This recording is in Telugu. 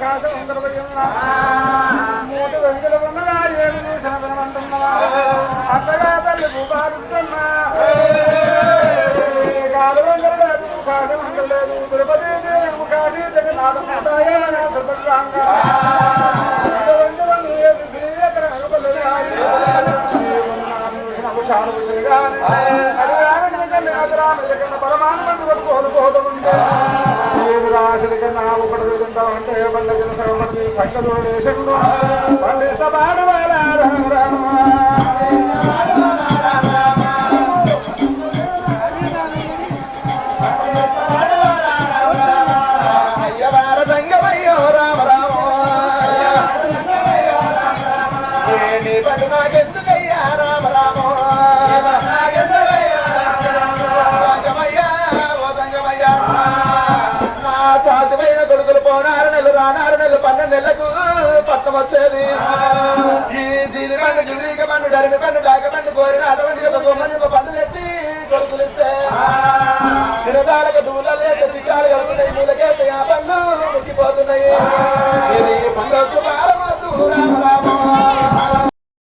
అవకాశం ఉండబోతున్నా మూడు వెంకలు ఉన్నదా ఏమి చూసినమంటున్నావా అత్తగా తల్లి భూపాలుతున్నా కాలు వందలు అవకాశం ఉండలేదు తిరుపతి కాశీ జగన్నాథ పరమాత్మ కోల్పోతుంటే అంటే పండుగ సంగలు దేశంలో పండిస్తపాడు అయ్యవార సంగమయ్యో రామ రామో పడు నాకెందుకయ్యా రామ రామో సాధ్యమైన కొడుకులు పోనారు నెలలు రానారు నెలలు 12 నెలలకు పట్టం వచ్చేది ఈ జీలి పండు జులీక పండు డరిమి పండు డాక పండు కోరిన అటువంటి ఒక పండు తెచ్చి కొడుకులు ఇస్తే తిరదాలకు దూలలేక చిట్టాలు కలుగుతాయి మూలకేస్తే ఆ పండ్లు ముక్కిపోతున్నాయి ఇది పండు రామ